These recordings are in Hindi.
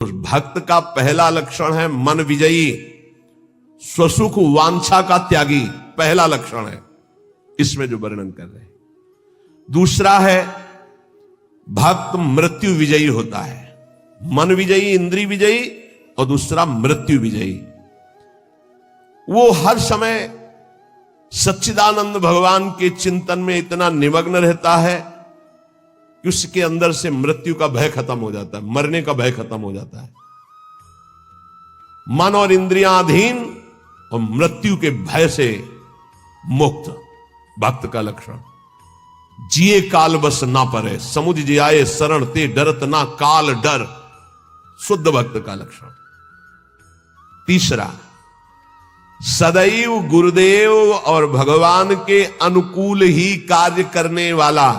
भक्त का पहला लक्षण है मन विजयी, स्वसुख वांछा का त्यागी, पहला लक्षण है इसमें जो वर्णन कर रहे हैं। दूसरा है भक्त मृत्यु विजयी होता है, मन विजयी, इंद्रिय विजयी, और दूसरा मृत्यु विजयी। वो हर समय सच्चिदानंद भगवान के चिंतन में इतना निमग्न रहता है कि उसके अंदर से मृत्यु का भय खत्म हो जाता है, मरने का भय खत्म हो जाता है। मन और इंद्रियां अधीन और मृत्यु के भय से मुक्त, भक्त का लक्षण। जिए काल बस ना परे, समुझ जियाए शरण ते डरत ना काल डर, शुद्ध भक्त का लक्षण। तीसरा, सदैव गुरुदेव और भगवान के अनुकूल ही कार्य करने वाला,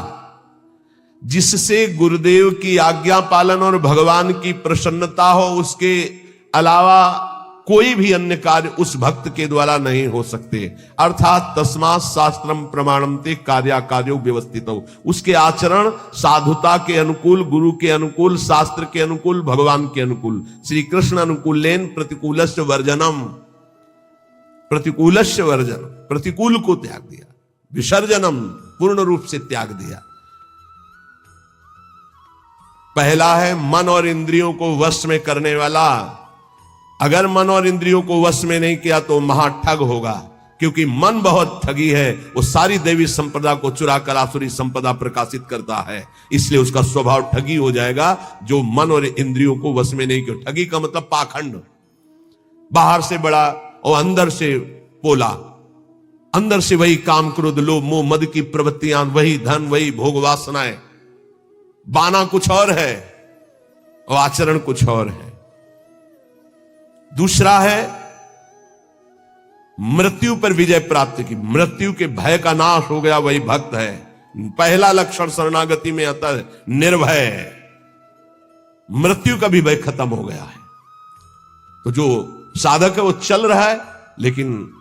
जिससे गुरुदेव की आज्ञा पालन और भगवान की प्रसन्नता हो, उसके अलावा कोई भी अन्य कार्य उस भक्त के द्वारा नहीं हो सकते। अर्थात तस्मात् शास्त्रम प्रमाणम ते कार्याकार्यो व्यवस्थितो, उसके आचरण साधुता के अनुकूल, गुरु के अनुकूल, शास्त्र के अनुकूल, भगवान के अनुकूल। श्री कृष्ण अनुकूलेन प्रतिकूलस्य वर्जनम, प्रतिकूलस्य वर्जन, प्रतिकूल को त्याग दिया, विसर्जनम पूर्ण रूप से त्याग दिया। पहला है मन और इंद्रियों को वश में करने वाला। अगर मन और इंद्रियों को वश में नहीं किया तो महाठग होगा, क्योंकि मन बहुत ठगी है, वो सारी देवी संपदा को चुरा कर आसुरी संपदा प्रकाशित करता है, इसलिए उसका स्वभाव ठगी हो जाएगा। जो मन और इंद्रियों को वश में नहीं किया, ठगी का मतलब पाखंड, बाहर से बड़ा और अंदर से पोला, अंदर से वही काम, क्रोध, लोभ, मोह, मद की प्रवृत्तियां, वही धन, वही भोग वासनाएं, बाना कुछ और है और आचरण कुछ और है। दूसरा है मृत्यु पर विजय प्राप्त की, मृत्यु के भय का नाश हो गया, वही भक्त है। पहला लक्षण शरणागति में आता है निर्भय है, मृत्यु का भी भय खत्म हो गया है। तो जो साधक है वो चल रहा है, लेकिन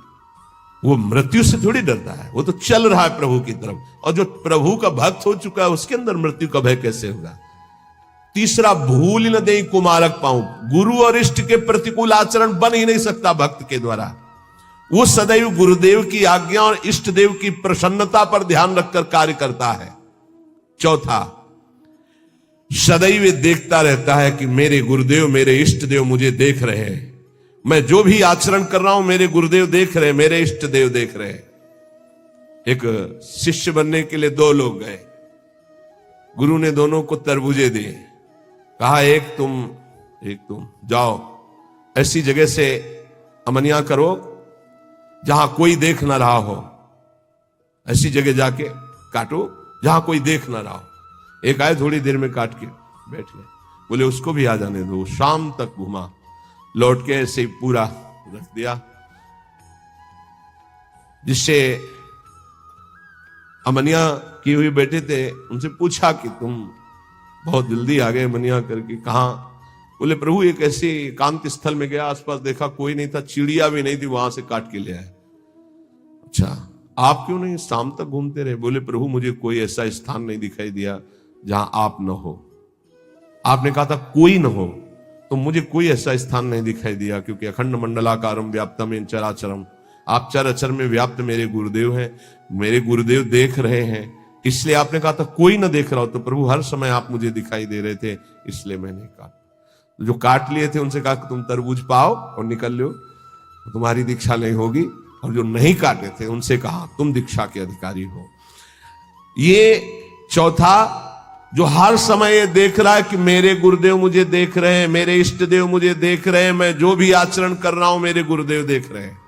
वो मृत्यु से थोड़ी डरता है, वो तो चल रहा है प्रभु की तरफ। और जो प्रभु का भक्त हो चुका है उसके अंदर मृत्यु का भय कैसे होगा। तीसरा, भूल न दे कुमारक पाऊं, गुरु और इष्ट के प्रतिकूल आचरण बन ही नहीं सकता भक्त के द्वारा। वो सदैव गुरुदेव की आज्ञा और इष्ट देव की प्रसन्नता पर ध्यान रखकर कार्य करता है। चौथा, सदैव देखता रहता है कि मेरे गुरुदेव, मेरे इष्ट देव मुझे देख रहे हैं, मैं जो भी आचरण कर रहा हूं मेरे गुरुदेव देख रहे हैं, मेरे इष्ट देव देख रहे हैं। एक शिष्य बनने के लिए दो लोग गए, गुरु ने दोनों को तरबूजे दिए, कहा एक तुम जाओ ऐसी जगह से अमनिया करो जहां कोई देख ना रहा हो, ऐसी जगह जाके काटो जहां कोई देख ना रहा हो। एक आए, थोड़ी देर में काट के बैठ गए, बोले उसको भी आ जाने दो। शाम तक घुमा, लौट के ऐसे पूरा रख दिया, जिससे अमनिया की हुई बैठे थे, उनसे पूछा कि तुम बहुत जल्दी आ गए मनिया करके, कहां? बोले प्रभु एक ऐसे एकांत स्थल में गया, आसपास देखा कोई नहीं था, चिड़िया भी नहीं थी, वहां से काट के ले आए। अच्छा, आप क्यों नहीं शाम तक घूमते रहे? बोले प्रभु मुझे कोई ऐसा स्थान नहीं दिखाई दिया जहां आप न हो। आपने कहा था कोई न हो, तो मुझे कोई ऐसा स्थान नहीं दिखाई दिया, क्योंकि अखंड मंडलाकारम व्याप्तम इन चराचरम, आप चराचर में व्याप्त मेरे गुरुदेव हैं, मेरे गुरुदेव देख रहे हैं, इसलिए आपने कहा था कोई ना देख रहा हो। तो प्रभु हर समय आप मुझे दिखाई दे रहे थे, इसलिए मैंने काटा। जो काट लिए थे उनसे कहा कि तुम तरबूज पाओ और निकल लो, तुम्हारी दीक्षा नहीं होगी। और जो नहीं काटे थे उनसे कहा तुम दीक्षा के अधिकारी हो। ये चौथा, जो हर समय ये देख रहा है कि मेरे गुरुदेव मुझे देख रहे हैं, मेरे इष्ट देव मुझे देख रहे हैं, मैं जो भी आचरण कर रहा हूं मेरे गुरुदेव देख रहे हैं।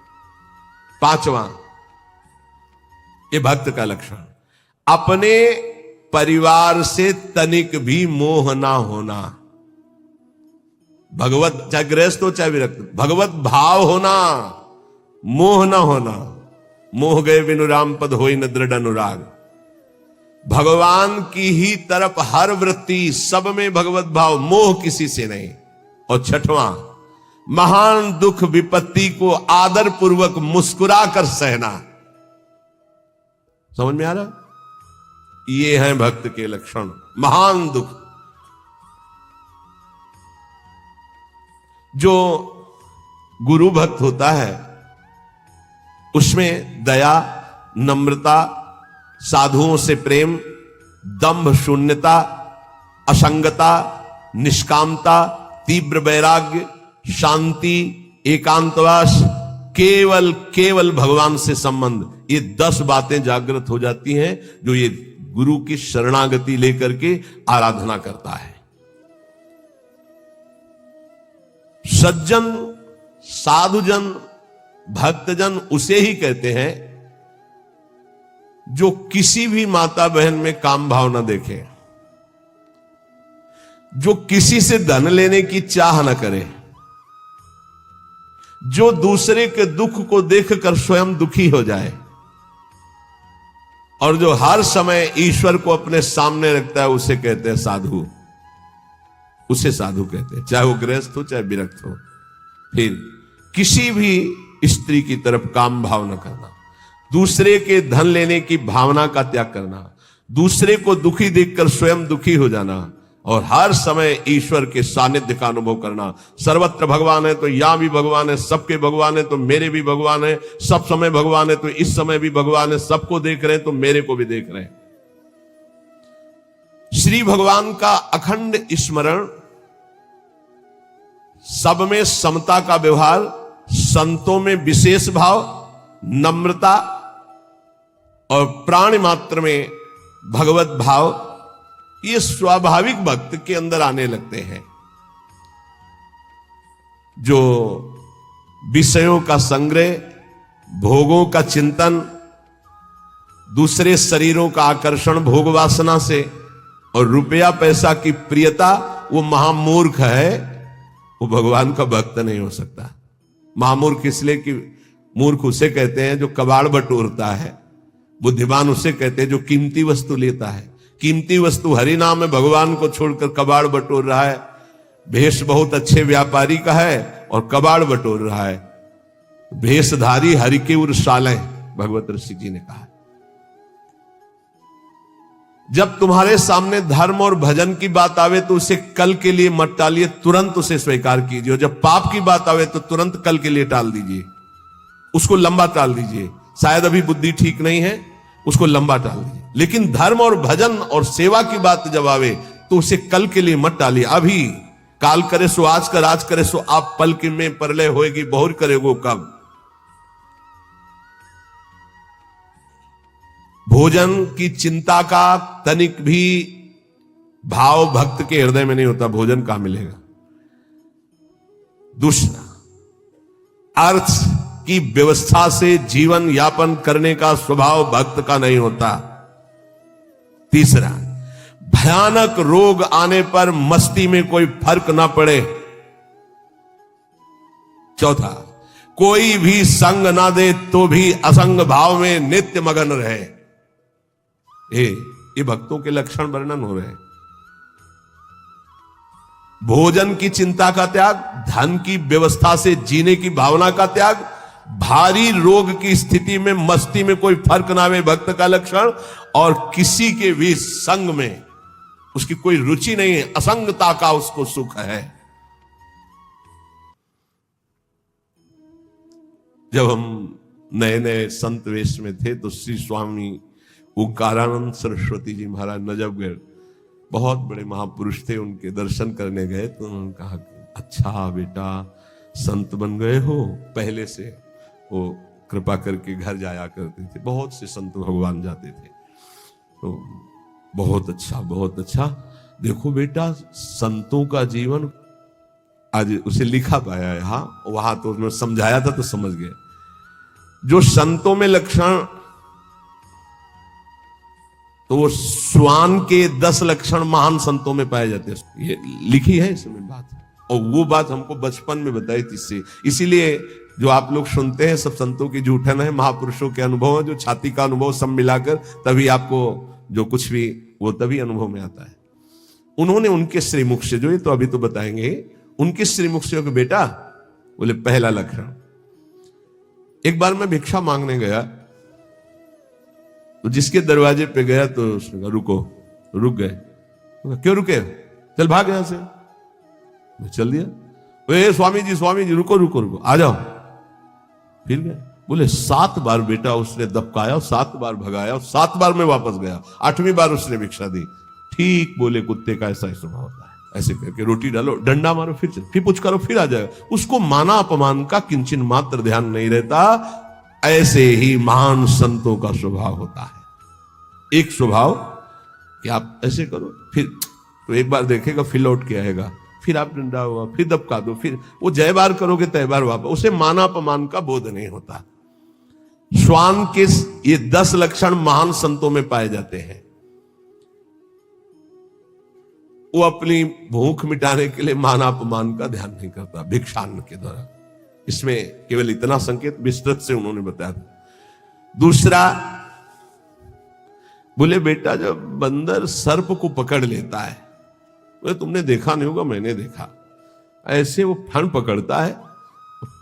पांचवा, ये भक्त का लक्षण, अपने परिवार से तनिक भी मोह ना होना। भगवत, चाहे गृहस्थ हो चाहे विरक्त, भगवत भाव होना, मोह ना होना। मोह गए बिनु राम पद होई न दृढ़ अनुराग। भगवान की ही तरफ हर वृत्ति, सब में भगवत भाव, मोह किसी से नहीं। और छठवां, महान दुख विपत्ति को आदर पूर्वक मुस्कुरा कर सहना। समझ में आ रहा? ये हैं भक्त के लक्षण। महान दुख, जो गुरु भक्त होता है उसमें दया, नम्रता, साधुओं से प्रेम, दंभ शून्यता, असंगता, निष्कामता, तीव्र वैराग्य, शांति, एकांतवास, केवल केवल भगवान से संबंध, ये 10 बातें जागृत हो जाती हैं जो ये गुरु की शरणागति लेकर के आराधना करता है। सज्जन, साधुजन, भक्तजन उसे ही कहते हैं जो किसी भी माता बहन में काम भाव न देखे, जो किसी से धन लेने की चाह न करे, जो दूसरे के दुख को देखकर स्वयं दुखी हो जाए और जो हर समय ईश्वर को अपने सामने रखता है, उसे कहते हैं साधु। उसे साधु कहते हैं, चाहे वो गृहस्थ हो चाहे विरक्त हो। फिर किसी भी स्त्री की तरफ काम भाव न करना, दूसरे के धन लेने की भावना का त्याग करना, दूसरे को दुखी देखकर स्वयं दुखी हो जाना और हर समय ईश्वर के सानिध्य का अनुभव करना। सर्वत्र भगवान है तो यहां भी भगवान है, सबके भगवान है तो मेरे भी भगवान है, सब समय भगवान है तो इस समय भी भगवान है, सबको देख रहे हैं तो मेरे को भी देख रहे हैं। श्री भगवान का अखंड स्मरण, सब में समता का व्यवहार, संतों में विशेष भाव, नम्रता और प्राणी मात्र में भगवत भाव, ये स्वाभाविक भक्त के अंदर आने लगते हैं। जो विषयों का संग्रह, भोगों का चिंतन, दूसरे शरीरों का आकर्षण भोग वासना से और रुपया पैसा की प्रियता, वो महामूर्ख है, वो भगवान का भक्त नहीं हो सकता। महामूर्ख इसलिए कि मूर्ख उसे कहते हैं जो कबाड़ बटोरता है, बुद्धिमान उसे कहते हैं जो कीमती वस्तु लेता है। कीमती वस्तु हरि नाम में भगवान को छोड़कर कबाड़ बटोर रहा है। भेष बहुत अच्छे व्यापारी का है और कबाड़ बटोर रहा है। भेषधारी हरि के उर साले, भगवत ऋषि जी ने कहा। जब तुम्हारे सामने धर्म और भजन की बात आवे तो उसे कल के लिए मत टालिए, तुरंत उसे स्वीकार कीजिए। और जब पाप की बात आवे तो तुरंत कल के लिए टाल दीजिए, उसको लंबा टाल दीजिए। शायद अभी बुद्धि ठीक नहीं है, उसको लंबा टाल दीजिए। लेकिन धर्म और भजन और सेवा की बात जब आवे तो उसे कल के लिए मत टालिए। अभी काल करे सो आज कर, आज करे सो आप पल के में परलय होएगी, बहुर करेगो कब। भोजन की चिंता का तनिक भी भाव भक्त के हृदय में नहीं होता, भोजन कहां मिलेगा। दूसरा, अर्थ की व्यवस्था से जीवन यापन करने का स्वभाव भक्त का नहीं होता। तीसरा, भयानक रोग आने पर मस्ती में कोई फर्क ना पड़े। चौथा, कोई भी संग ना दे तो भी असंग भाव में नित्य मगन रहे। ये भक्तों के लक्षण वर्णन हो रहे हैं। भोजन की चिंता का त्याग, धन की व्यवस्था से जीने की भावना का त्याग, भारी रोग की स्थिति में मस्ती में कोई फर्क ना आवे भक्त का लक्षण, और किसी के भी संग में उसकी कोई रुचि नहीं है, असंगता का उसको सुख है। जब हम नए नए संत वेश में थे तो श्री स्वामी ओंकारानंद सरस्वती जी महाराज नजफगढ़, बहुत बड़े महापुरुष थे, उनके दर्शन करने गए तो उन्होंने कहा, अच्छा बेटा संत बन गए हो। पहले से वो कृपा करके घर जाया करते थे, बहुत से संत भगवान जाते थे, तो बहुत अच्छा बहुत अच्छा। देखो बेटा संतों का जीवन, आज उसे लिखा पाया है, हाँ वहां तो उसने समझाया था तो समझ गए। जो संतों में लक्षण, तो वो श्वान के 10 लक्षण महान संतों में पाए जाते हैं, ये लिखी है इसमें बात। और वो बात हमको बचपन में बताई थी, इसीलिए जो आप लोग सुनते हैं सब संतों की जूठन है, महापुरुषों के अनुभव है, जो छाती का अनुभव सब मिलाकर तभी आपको जो कुछ भी वो तभी अनुभव में आता है। उन्होंने उनके श्रीमुख से, जो ये तो अभी तो बताएंगे, उनके श्रीमुख से बेटा बोले पहला लक्षण। एक बार मैं भिक्षा मांगने गया तो जिसके दरवाजे पे गया तो उसने कहा रुको, रुक गए। क्यों रुके? चल भाग यहां से। मैं चल दिया। स्वामी जी रुको रुको रुको, आ जाओ। फिर गए। बोले 7 बार बेटा उसने दबकाया, 7 बार भगाया, 7 बार में वापस गया, 8वीं बार उसने भिक्षा दी। ठीक बोले, कुत्ते का ऐसा ही स्वभाव होता है। ऐसे करके रोटी डालो, डंडा मारो, फिर कुछ करो, फिर आ जाएगा। उसको माना अपमान का किंचन मात्र ध्यान नहीं रहता। ऐसे ही महान संतों का स्वभाव होता है। एक स्वभाव कि आप ऐसे करो, फिर तो एक बार देखेगा, फिर लौट के आएगा, फिर आप डंडा हुआ, फिर दबका दो, फिर वो जय बार करोगे तय बार वापस। उसे माना अपमान का बोध नहीं होता। श्वान के ये 10 लक्षण महान संतों में पाए जाते हैं। वो अपनी भूख मिटाने के लिए माना अपमान का ध्यान नहीं करता भिक्षान्न के द्वारा। इसमें केवल इतना संकेत विस्तृत से उन्होंने बताया। दूसरा, बोले बेटा जब बंदर सर्प को पकड़ लेता है, बोले तुमने देखा नहीं होगा, मैंने देखा, ऐसे वो फण पकड़ता है,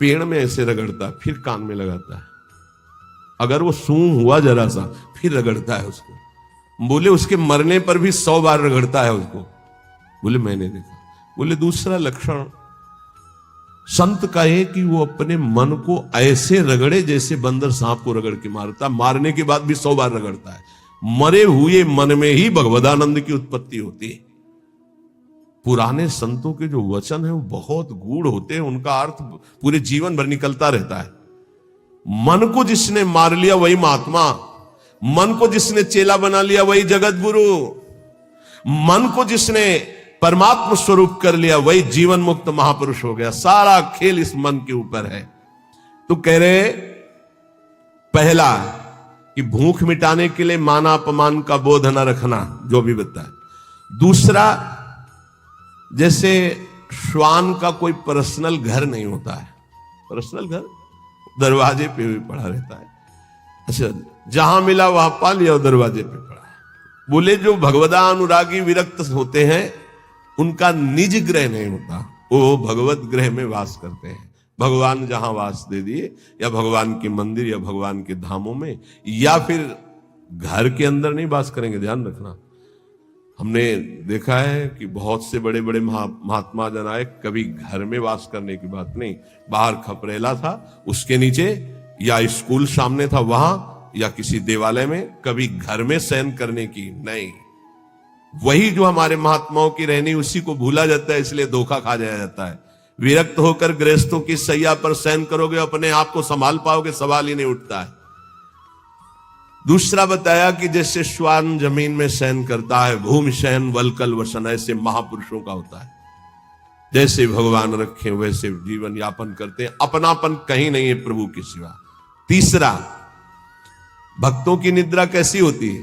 पेड़ में ऐसे रगड़ता है, फिर कान में लगाता है, अगर वो सूंघ हुआ जरा सा फिर रगड़ता है उसको। बोले उसके मरने पर भी 100 बार रगड़ता है उसको। बोले मैंने देखा। बोले दूसरा लक्षण संत का है कि वो अपने मन को ऐसे रगड़े जैसे बंदर सांप को रगड़ के मारता, मारने के बाद भी 100 बार रगड़ता है। मरे हुए मन में ही भगवदानंद की उत्पत्ति होती है। पुराने संतों के जो वचन है वो बहुत गूढ़ होते हैं, उनका अर्थ पूरे जीवन भर निकलता रहता है। मन को जिसने मार लिया वही महात्मा, मन को जिसने चेला बना लिया वही जगत गुरु, मन को जिसने परमात्मा स्वरूप कर लिया वही जीवन मुक्त महापुरुष हो गया। सारा खेल इस मन के ऊपर है। तो कह रहे पहला कि भूख मिटाने के लिए माना अपमान का बोध न रखना, जो भी बताया। दूसरा, जैसे श्वान का कोई पर्सनल घर नहीं होता है, पर्सनल घर दरवाजे पे भी पड़ा रहता है। अच्छा, जहां मिला वहां पा लिया, दरवाजे पे पड़ा है। बोले जो भगवदा अनुरागी विरक्त होते हैं उनका निज ग्रह नहीं होता, वो भगवत ग्रह में वास करते हैं। भगवान जहां वास दे दिए, या भगवान के मंदिर या भगवान के धामों में, या फिर घर के अंदर नहीं वास करेंगे। ध्यान रखना, हमने देखा है कि बहुत से बड़े बड़े महात्मा जन आए, कभी घर में वास करने की बात नहीं, बाहर खपरेला था उसके नीचे, या स्कूल सामने था वहां, या किसी देवालय में, कभी घर में शयन करने की नहीं। वही जो हमारे महात्माओं की रहनी, उसी को भूला जाता है, इसलिए धोखा खा जाया जाता है। विरक्त होकर गृहस्थों की सैया पर शयन करोगे, अपने आप को संभाल पाओगे, सवाल ही नहीं उठता है। दूसरा बताया कि जैसे श्वान जमीन में शयन करता है, भूमि शयन वलकल वसन, ऐसे महापुरुषों का होता है। जैसे भगवान रखे वैसे जीवन यापन करते हैं, अपनापन कहीं नहीं है प्रभु के सिवा। तीसरा, भक्तों की निद्रा कैसी होती है?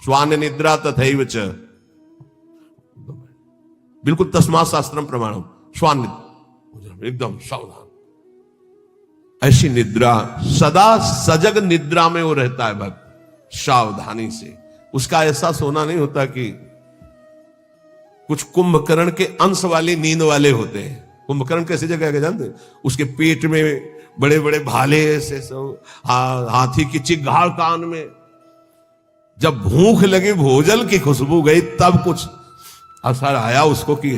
श्वान निद्रा तथैव च, बिल्कुल तस्मात् शास्त्रम प्रमाणम, श्वान निद्रा एकदम सावधान। ऐसी निद्रा, सदा सजग निद्रा में वो रहता है भक्त, सावधानी से। उसका ऐसा सोना नहीं होता कि कुछ कुंभकर्ण के अंश वाली नींद वाले होते हैं। कुंभकर्ण कैसी जगह है जानते? उसके पेट में बड़े बड़े भाले ऐसे सब, हाथी की चिगाड़ कान में। जब भूख लगी, भोजन की खुशबू गई, तब कुछ असर आया उसको कि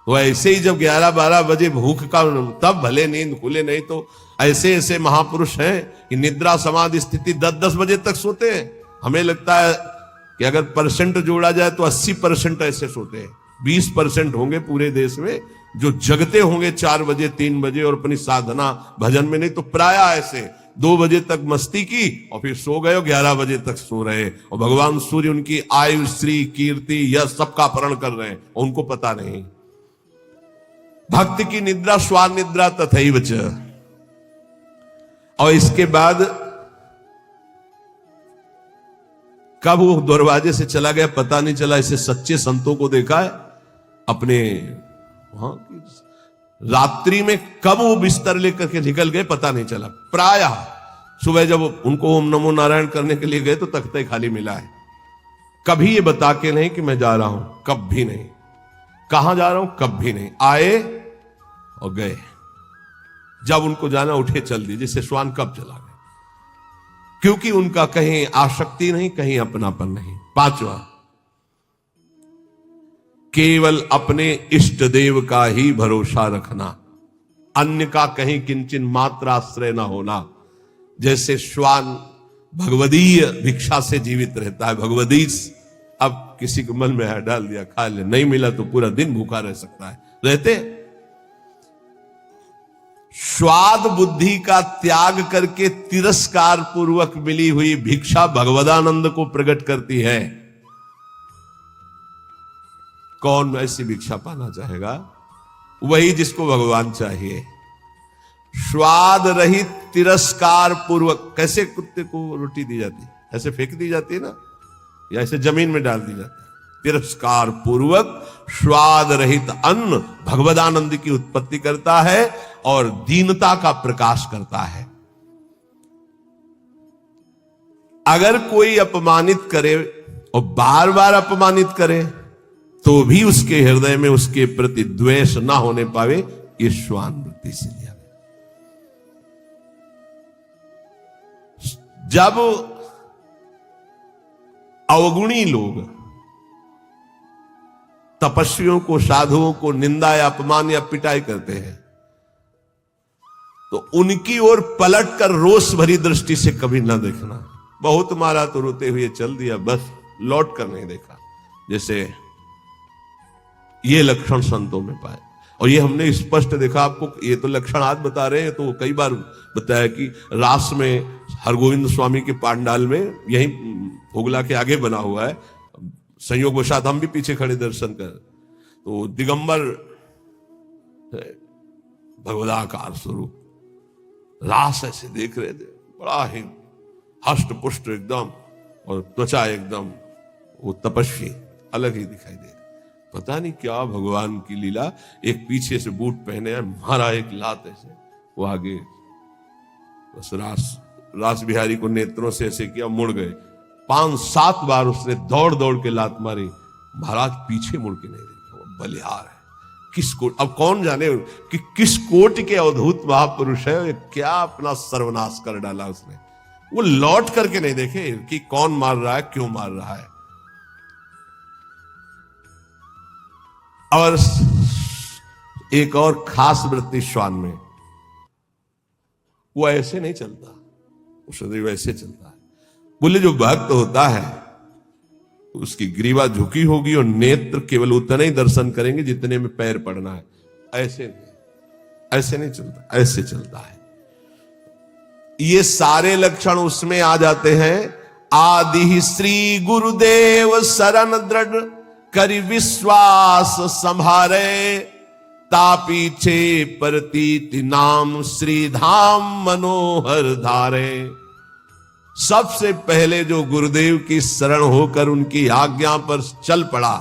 वो ऐसे ही जब 11-12 बजे भूख का, तब भले नींद खुले, नहीं तो ऐसे ऐसे महापुरुष हैं कि निद्रा समाधि स्थिति 10-10 बजे तक सोते हैं। हमें लगता है कि अगर परसेंट जोड़ा जाए तो 80% ऐसे सोते हैं। 20% होंगे पूरे देश में जो जगते होंगे 4 बजे 3 बजे और अपनी साधना भजन में, नहीं तो प्राय ऐसे 2 बजे तक मस्ती की और फिर सो गए, 11 बजे तक सो रहे, और भगवान सूर्य उनकी आयु, श्री, कीर्ति, यश सबका अपहरण कर रहे हैं, उनको पता नहीं। भक्त की निद्रा श्वान निद्रा तथैव च। और इसके बाद कब वो दरवाजे से चला गया पता नहीं चला। इसे सच्चे संतों को देखा है अपने वहां की रात्रि में, कब वो बिस्तर लेकर के निकल गए पता नहीं चला। प्रायः सुबह जब उनको ओम नमो नारायण करने के लिए गए तो तख्ते खाली मिला है। कभी ये बता के नहीं कि मैं जा रहा हूं, कब भी नहीं। कहां जा रहा हूं, कब भी नहीं। आए और गए, जब उनको जाना उठे चल दिए, जिससे श्वान कब चला गया, क्योंकि उनका कहीं आसक्ति नहीं, कहीं अपनापन नहीं। 5वां, केवल अपने इष्ट देव का ही भरोसा रखना, अन्य का कहीं किंचन मात्र आश्रय न होना। जैसे श्वान भगवदीय भिक्षा से जीवित रहता है, भगवदीश, अब किसी को मन में है डाल दिया, खा ले, नहीं मिला तो पूरा दिन भूखा रह सकता है, रहते। स्वाद बुद्धि का त्याग करके तिरस्कार पूर्वक मिली हुई भिक्षा भगवदानंद को प्रकट करती है। कौन ऐसी भिक्षा पाना चाहेगा? वही जिसको भगवान चाहिए। स्वाद रहित तिरस्कार पूर्वक, कैसे कुत्ते को रोटी दी जाती है? ऐसे फेंक दी जाती है ना, या ऐसे जमीन में डाल दी जाती है? तिरस्कार पूर्वक स्वाद रहित अन्न भगवदानंद की उत्पत्ति करता है और दीनता का प्रकाश करता है। अगर कोई अपमानित करे और बार बार अपमानित करे तो भी उसके हृदय में उसके प्रति द्वेष ना होने पावे, ये श्वान वृत्ति से लिया गया। जब अवगुणी लोग तपस्वियों को, साधुओं को निंदा या अपमान या पिटाई करते हैं तो उनकी ओर पलट कर रोष भरी दृष्टि से कभी ना देखना। बहुत मारा तो रोते हुए चल दिया, बस लौट कर नहीं देखा। जैसे ये लक्षण संतों में पाए, और ये हमने स्पष्ट देखा। आपको ये तो लक्षण आज बता रहे हैं, तो कई बार बताया कि रास में हरगोविंद स्वामी के पांडाल में, यही भोगला के आगे बना हुआ है, संयोगवशात हम भी पीछे खड़े दर्शन कर, तो दिगंबर भगवदाकार स्वरूप रास ऐसे देख रहे थे, बड़ा ही हष्ट पुष्ट एकदम, और त्वचा एकदम, वो तपस्वी अलग ही दिखाई दे। पता नहीं क्या भगवान की लीला। एक पीछे से बूट पहने हैं, मारा एक लात ऐसे, वो आगे बस रास बिहारी को नेत्रों से ऐसे किया, मुड़ गए। 5-7 बार उसने दौड़ दौड़ के लात मारी, महाराज पीछे मुड़ के नहीं देखा। वो बलिहार है, किस कोट, अब कौन जाने कि किस कोट के अवधूत महापुरुष है, क्या अपना सर्वनाश कर डाला उसने। वो लौट करके नहीं देखे कि कौन मार रहा है, क्यों मार रहा है। और एक और खास वृत्ति श्वान में, वो ऐसे नहीं चलता, वो सदैव ऐसे चलता है। बोले जो भक्त होता है उसकी ग्रीवा झुकी होगी और नेत्र केवल उतना ही दर्शन करेंगे जितने में पैर पड़ना है। ऐसे नहीं चलता, ऐसे चलता है। ये सारे लक्षण उसमें आ जाते हैं। आदि श्री गुरुदेव शरण दृढ़ करि विश्वास संभारे, तापीछे प्रतीति नाम श्री धाम मनोहर धारे। सबसे पहले जो गुरुदेव की शरण होकर उनकी आज्ञा पर चल पड़ा,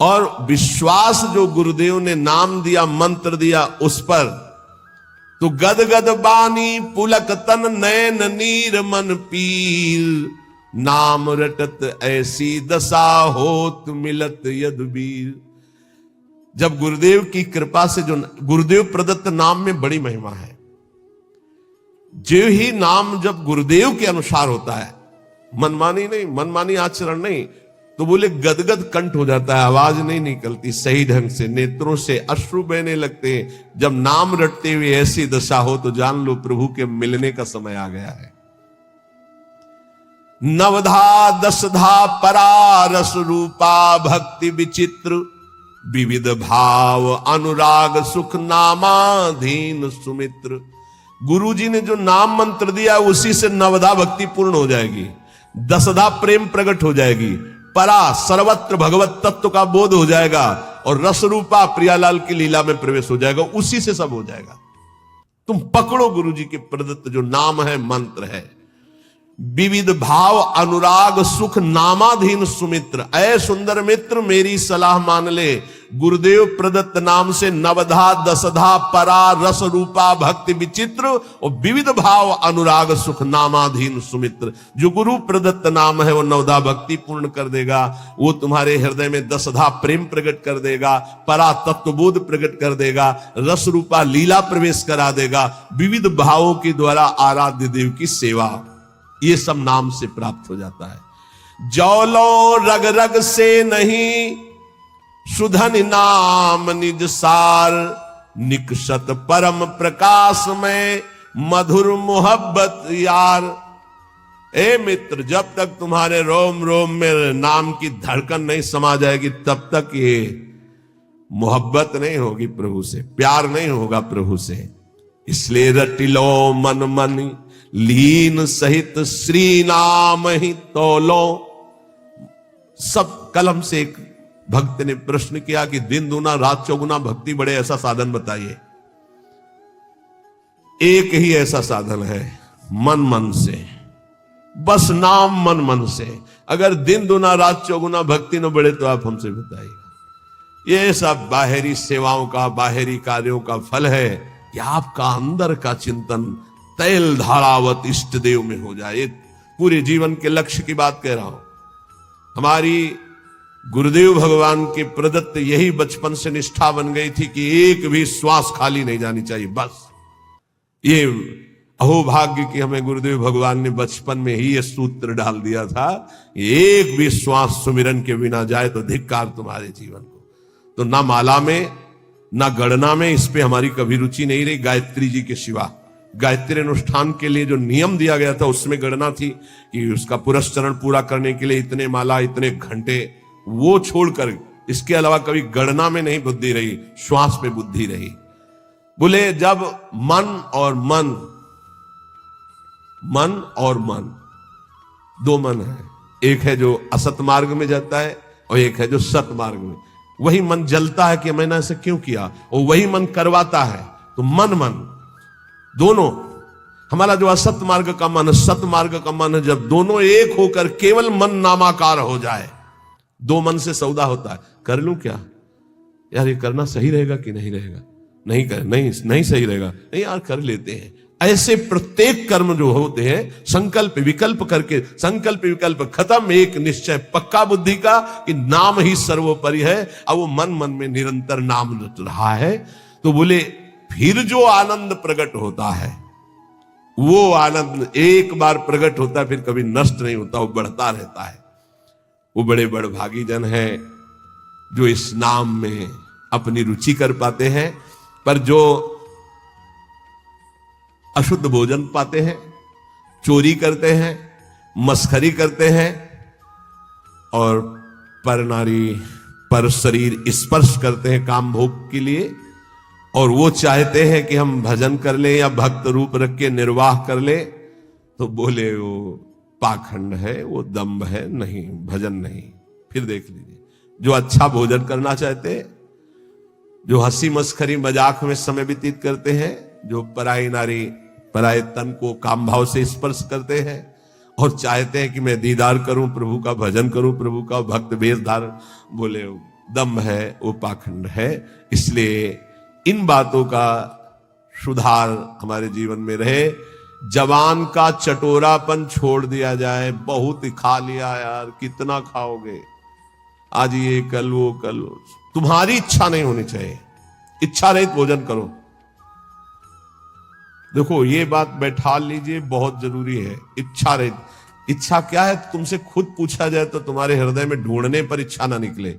और विश्वास जो गुरुदेव ने नाम दिया, मंत्र दिया उस पर, तो गदगद बानी पुलक तन नैन नीर मन पीर, नाम रटत ऐसी दशा होत मिलत यदुबीर। जब गुरुदेव की कृपा से, जो गुरुदेव प्रदत्त नाम में बड़ी महिमा है, जो ही नाम जब गुरुदेव के अनुसार होता है, मनमानी नहीं, मनमानी आचरण नहीं, तो बोले गदगद कंठ हो जाता है, आवाज नहीं निकलती सही ढंग से, नेत्रों से अश्रु बहने लगते हैं। जब नाम रटते हुए ऐसी दशा हो तो जान लो प्रभु के मिलने का समय आ गया है। नवधा दशधा परा रस रूपा भक्ति विचित्र, विविध भाव अनुराग सुख नामाधीन सुमित्र। गुरु जी ने जो नाम मंत्र दिया उसी से नवधा भक्ति पूर्ण हो जाएगी, दशधा प्रेम प्रकट हो जाएगी, परा सर्वत्र भगवत तत्व का बोध हो जाएगा, और रस रूपा प्रियालाल की लीला में प्रवेश हो जाएगा। उसी से सब हो जाएगा। तुम पकड़ो गुरु जी के प्रदत्त जो नाम है, मंत्र है। विविध भाव अनुराग सुख नामाधीन सुमित्र। ऐ सुंदर मित्र मेरी सलाह मान ले, गुरुदेव प्रदत्त नाम से नवधा दशधा परा रस रूपा भक्ति विचित्र और विविध भाव अनुराग सुख नामाधीन सुमित्र। जो गुरु प्रदत्त नाम है वो नवधा भक्ति पूर्ण कर देगा, वो तुम्हारे हृदय में दशधा प्रेम प्रकट कर देगा, परा तत्वबोध प्रकट कर देगा, रस रूपा लीला प्रवेश करा देगा, विविध भावों के द्वारा आराध्य देव की सेवा, ये सब नाम से प्राप्त हो जाता है। जौलो रग रग से नहीं सुधन नाम निज सार, निकषत परम प्रकाश में मधुर मोहब्बत यार। ए मित्र, जब तक तुम्हारे रोम रोम में नाम की धड़कन नहीं समा जाएगी, तब तक ये मोहब्बत नहीं होगी प्रभु से, प्यार नहीं होगा प्रभु से। इसलिए रटिलो मन मन लीन सहित श्री नाम ही तोलो। सब कलम से एक भक्त ने प्रश्न किया कि दिन दूना रात चौगुना भक्ति बढ़े, ऐसा साधन बताइए। एक ही ऐसा साधन है, मन मन से, बस नाम मन मन से। अगर दिन दूना रात चौगुना भक्ति न बढ़े तो आप हमसे बताइएगा। ये सब बाहरी सेवाओं का, बाहरी कार्यों का फल है कि आपका अंदर का चिंतन तैल धारावत इष्ट देव में हो जाए। एक पूरे जीवन के लक्ष्य की बात कह रहा हूं। हमारी गुरुदेव भगवान के प्रदत्त यही बचपन से निष्ठा बन गई थी कि एक भी श्वास खाली नहीं जानी चाहिए। बस ये अहोभाग्य कि हमें गुरुदेव भगवान ने बचपन में ही ये सूत्र डाल दिया था, एक भी श्वास सुमिरन के बिना जाए तो धिक्कार तुम्हारे जीवन को। तो ना माला में, ना गणना में, इस पे हमारी कभी रुचि नहीं रही। गायत्री जी के सिवा गायत्री अनुष्ठान के लिए जो नियम दिया गया था उसमें गणना थी कि उसका पुरस्चरण पूरा करने के लिए इतने माला, इतने घंटे, वो छोड़कर इसके अलावा कभी गणना में नहीं बुद्धि रही, श्वास पे बुद्धि रही। बोले जब मन और मन, मन और मन, दो मन है, एक है जो असत मार्ग में जाता है और एक है जो सत मार्ग में। वही मन जलता है कि मैंने ऐसा क्यों किया, और वही मन करवाता है। तो मन मन दोनों, हमारा जो असत मार्ग का मन, सत मार्ग का मन है, जब दोनों एक होकर केवल मन नामाकार हो जाए, दो मन से सौदा होता है। कर लूं क्या यार, ये करना सही रहेगा कि नहीं रहेगा, नहीं सही रहेगा, नहीं यार कर लेते हैं। ऐसे प्रत्येक कर्म जो होते हैं संकल्प विकल्प करके, संकल्प विकल्प खत्म, एक निश्चय पक्का बुद्धि का कि नाम ही सर्वोपरि है। अब वो मन मन में निरंतर नाम रट रहा है। तो बोले फिर जो आनंद प्रकट होता है, वो आनंद एक बार प्रकट होता है, फिर कभी नष्ट नहीं होता, वो बढ़ता रहता है। वो बड़े बड़भागी जन है जो इस नाम में अपनी रुचि कर पाते हैं। पर जो अशुद्ध भोजन पाते हैं, चोरी करते हैं, मस्खरी करते हैं और पर नारी पर शरीर स्पर्श करते हैं काम भोग के लिए, और वो चाहते हैं कि हम भजन कर ले या भक्त रूप रख के निर्वाह कर ले, तो बोले वो पाखंड है, वो दंभ है, नहीं भजन नहीं। फिर देख लीजिए, जो अच्छा भोजन करना चाहते, जो हंसी मस्खरी मजाक में समय व्यतीत करते हैं, जो पराई नारी पराये तन को काम भाव से स्पर्श करते हैं और चाहते हैं कि मैं दीदार करूं प्रभु का, भजन करूं प्रभु का, भक्त वेश धारण, बोले दम है, वो पाखंड है। इसलिए इन बातों का सुधार हमारे जीवन में रहे। जवान का चटोरापन छोड़ दिया जाए। बहुत ही खा लिया यार, कितना खाओगे, आज ये कल वो कल वो। तुम्हारी इच्छा नहीं होनी चाहिए, इच्छा रहित भोजन करो। देखो ये बात बैठा लीजिए, बहुत जरूरी है। इच्छा रहित, इच्छा क्या है तुमसे खुद पूछा जाए तो तुम्हारे हृदय में ढूंढने पर इच्छा ना निकले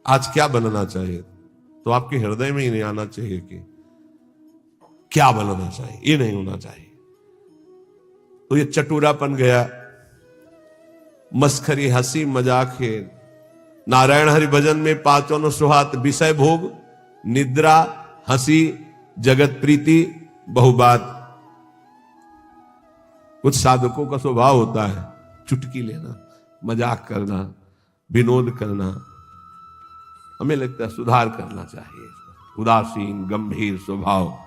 आज क्या बनना चाहिए, तो आपके हृदय में ही नहीं आना चाहिए कि क्या बनना चाहिए, ये नहीं होना चाहिए। तो ये चटुरापन गया, मस्खरी हंसी मजाक है। नारायण हरि भजन में पांचों सुहात, विषय भोग, निद्रा, हंसी, जगत प्रीति, बहुबात। कुछ साधकों का स्वभाव होता है चुटकी लेना, मजाक करना, विनोद करना। हमें लगता है सुधार करना चाहिए। उदासीन गंभीर स्वभाव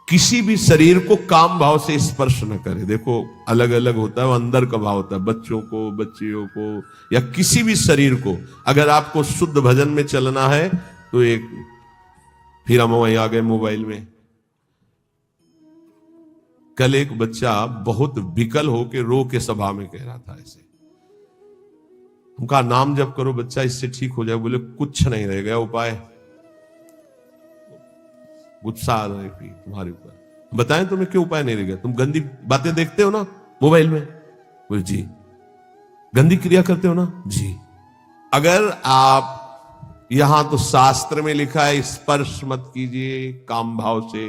किसी भी शरीर को काम भाव से स्पर्श न करे। देखो अलग अलग होता है, वो अंदर का भाव होता है। बच्चों को, बच्चियों को, या किसी भी शरीर को अगर आपको शुद्ध भजन में चलना है तो एक, फिर हम वहीं आ गए मोबाइल में। कल एक बच्चा बहुत विकल होके रो के सभा में कह रहा था ऐसे, उनका नाम जप करो बच्चा इससे ठीक हो जाए। बोले कुछ नहीं रह गया उपाय, गुस्सा आ रहा है तुम्हारे ऊपर। बताएं तुम्हें क्यों उपाय नहीं रह गया? तुम गंदी बातें देखते हो ना मोबाइल में? बोले जी। गंदी क्रिया करते हो ना? जी। अगर आप, यहां तो शास्त्र में लिखा है स्पर्श मत कीजिए काम भाव से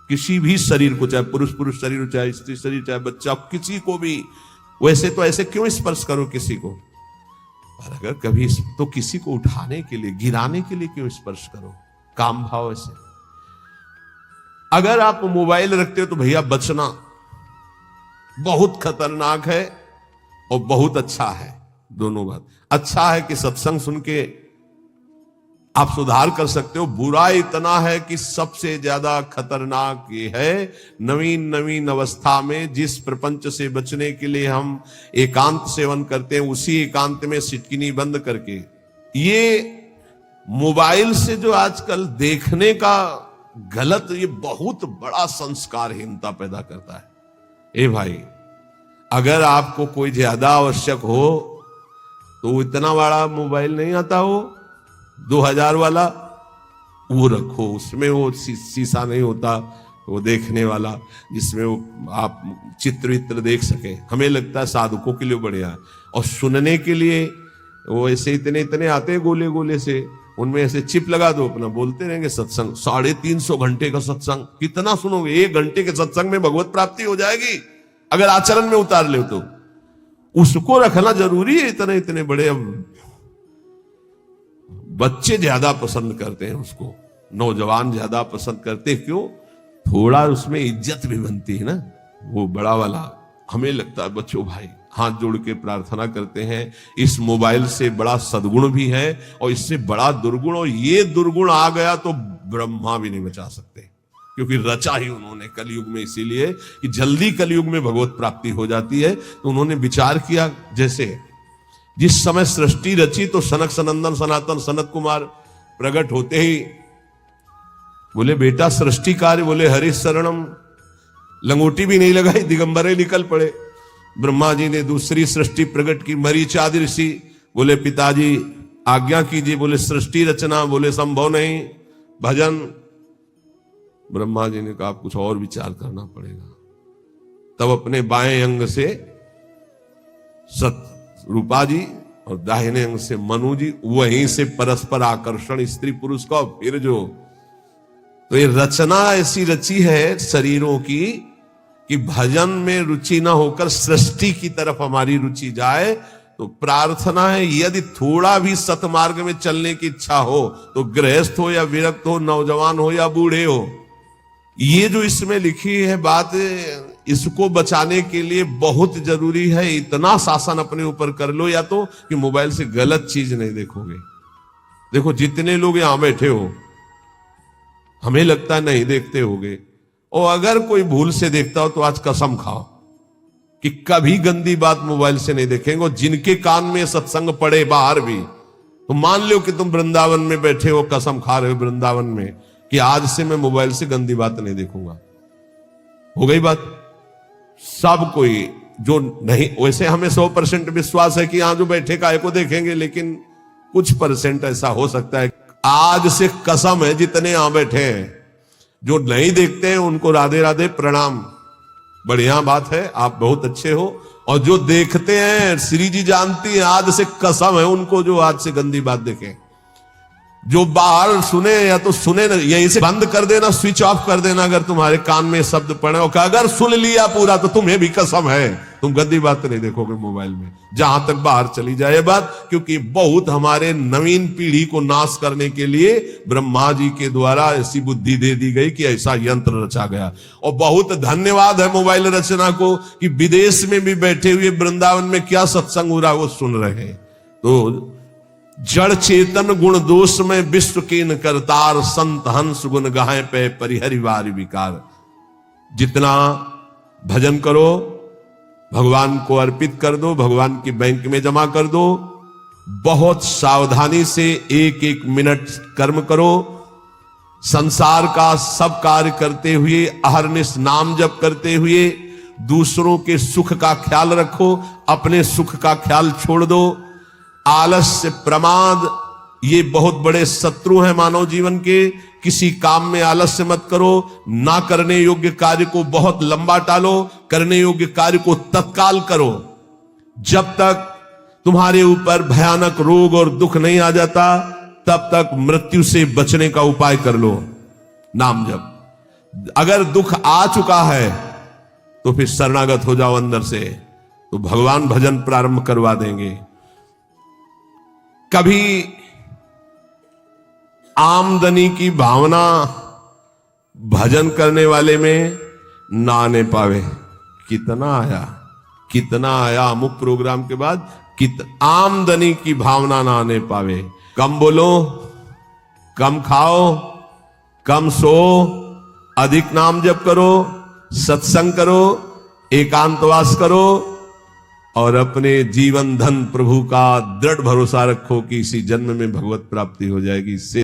किसी भी शरीर को, चाहे पुरुष पुरुष शरीर हो, चाहे स्त्री शरीर, चाहे बच्चा, किसी को भी। वैसे तो ऐसे क्यों स्पर्श करो किसी को, और अगर कभी तो किसी को उठाने के लिए, गिराने के लिए क्यों स्पर्श करो काम भाव से। अगर आप मोबाइल रखते हो तो भैया बचना, बहुत खतरनाक है और बहुत अच्छा है, दोनों बात। अच्छा है कि सत्संग सुन के आप सुधार कर सकते हो, बुरा इतना है कि सबसे ज्यादा खतरनाक ये है नवीन नवीन अवस्था में जिस प्रपंच से बचने के लिए हम एकांत सेवन करते हैं, उसी एकांत में सिटकिनी बंद करके ये मोबाइल से जो आजकल देखने का गलत, ये बहुत बड़ा संस्कारहीनता पैदा करता है। ए भाई, अगर आपको कोई ज्यादा आवश्यक हो तो इतना बड़ा मोबाइल नहीं आता हो 2000 वाला, वो रखो, उसमें वो शीशा नहीं होता वो देखने वाला, जिसमें वो आप चित्र वित्र देख सके। हमें लगता है साधुकों के लिए बढ़िया है, और सुनने के लिए वो ऐसे इतने इतने आते हैं गोले गोले से, उनमें ऐसे चिप लगा दो, अपना बोलते रहेंगे सत्संग। 350 घंटे का सत्संग कितना सुनोगे? 1 घंटे के सत्संग में भगवत प्राप्ति हो जाएगी अगर आचरण में उतार ले तो। उसको रखना जरूरी है, इतने इतने बड़े। अब बच्चे ज्यादा पसंद करते हैं उसको, नौजवान ज्यादा पसंद करते हैं। क्यों? थोड़ा उसमें इज्जत भी बनती है ना, वो बड़ा वाला। हमें लगता है बच्चों भाई हाथ जोड़ के प्रार्थना करते हैं, इस मोबाइल से बड़ा सद्गुण भी है और इससे बड़ा दुर्गुण, और ये दुर्गुण आ गया तो ब्रह्मा भी नहीं बचा सकते, क्योंकि रचा ही उन्होंने कलयुग में इसीलिए कि जल्दी कलयुग में भगवत प्राप्ति हो जाती है। तो उन्होंने विचार किया, जैसे जिस समय सृष्टि रची तो सनक सनंदन सनातन सनत कुमार प्रकट होते ही बोले बेटा सृष्टि कार्य, बोले हरि शरणम, लंगोटी भी नहीं लगाई, दिगंबरे निकल पड़े। ब्रह्मा जी ने दूसरी सृष्टि प्रकट की, मरीचादि ऋषि बोले पिताजी आज्ञा कीजिए, बोले सृष्टि रचना, बोले संभव नहीं, भजन। ब्रह्मा जी ने कहा कुछ और विचार करना पड़ेगा। तब अपने बाएं अंग से रूपा जी और दाहिने अंग से मनु जी, वहीं से परस्पर आकर्षण स्त्री पुरुष का। फिर जो तो ये रचना ऐसी रची है शरीरों की कि भजन में रुचि ना होकर सृष्टि की तरफ हमारी रुचि जाए। तो प्रार्थना है यदि थोड़ा भी सतमार्ग में चलने की इच्छा हो, तो गृहस्थ हो या विरक्त हो, नौजवान हो या बूढ़े हो, ये जो इसमें लिखी है बात, इसको बचाने के लिए बहुत जरूरी है। इतना शासन अपने ऊपर कर लो, या तो कि मोबाइल से गलत चीज नहीं देखोगे। देखो जितने लोग यहां बैठे हो, हमें लगता है नहीं देखते होगे, और अगर कोई भूल से देखता हो तो आज कसम खाओ कि कभी गंदी बात मोबाइल से नहीं देखेंगे। जिनके कान में सत्संग पड़े बाहर भी, तो मान लो कि तुम वृंदावन में बैठे हो, कसम खा रहे हो वृंदावन में कि आज से मैं मोबाइल से गंदी बात नहीं देखूंगा। हो गई बात। सब कोई जो नहीं, वैसे हमें 100% विश्वास है कि यहां जो बैठे काय को देखेंगे, लेकिन कुछ % ऐसा हो सकता है। आज से कसम है जितने यहां बैठे हैं जो नहीं देखते हैं उनको राधे राधे प्रणाम, बढ़िया बात है, आप बहुत अच्छे हो। और जो देखते हैं, श्री जी जानती है, आज से कसम है उनको जो आज से गंदी बात देखें। जो बाहर सुने या तो सुने ना, यहीं से बंद कर देना, स्विच ऑफ कर देना अगर तुम्हारे कान में शब्द पड़े, और अगर सुन लिया पूरा तो तुम्हें भी कसम है तुम गंदी बात नहीं देखोगे मोबाइल में, जहां तक बाहर चली जाए बात। क्योंकि बहुत हमारे नवीन पीढ़ी को नाश करने के लिए ब्रह्मा जी के द्वारा ऐसी बुद्धि दे दी गई कि ऐसा यंत्र रचा गया। और बहुत धन्यवाद है मोबाइल रचना को कि विदेश में भी बैठे हुए वृंदावन में क्या सत्संग हो रहा है वो सुन रहे हैं। तो जड़ चेतन गुण दोष में विश्व कीन करतार, संत हंस गुण गाहे पे परिहरिवार विकार। जितना भजन करो भगवान को अर्पित कर दो, भगवान की बैंक में जमा कर दो। बहुत सावधानी से 1-1 मिनट कर्म करो। संसार का सब कार्य करते हुए, अहरनिश नाम जप करते हुए दूसरों के सुख का ख्याल रखो, अपने सुख का ख्याल छोड़ दो। आलस्य, प्रमाद, ये बहुत बड़े शत्रु हैं मानव जीवन के। किसी काम में आलस्य मत करो। ना करने योग्य कार्य को बहुत लंबा टालो, करने योग्य कार्य को तत्काल करो। जब तक तुम्हारे ऊपर भयानक रोग और दुख नहीं आ जाता, तब तक मृत्यु से बचने का उपाय कर लो, नाम जप। अगर दुख आ चुका है तो फिर शरणागत हो जाओ अंदर से, तो भगवान भजन प्रारंभ करवा देंगे। कभी आमदनी की भावना भजन करने वाले में ना आने पावे। कितना आया अमुक प्रोग्राम के बाद, आमदनी की भावना ना आने पावे। कम बोलो, कम खाओ, कम सो, अधिक नाम जप करो, सत्संग करो, एकांतवास करो और अपने जीवन धन प्रभु का दृढ़ भरोसा रखो कि इसी जन्म में भगवत प्राप्ति हो जाएगी।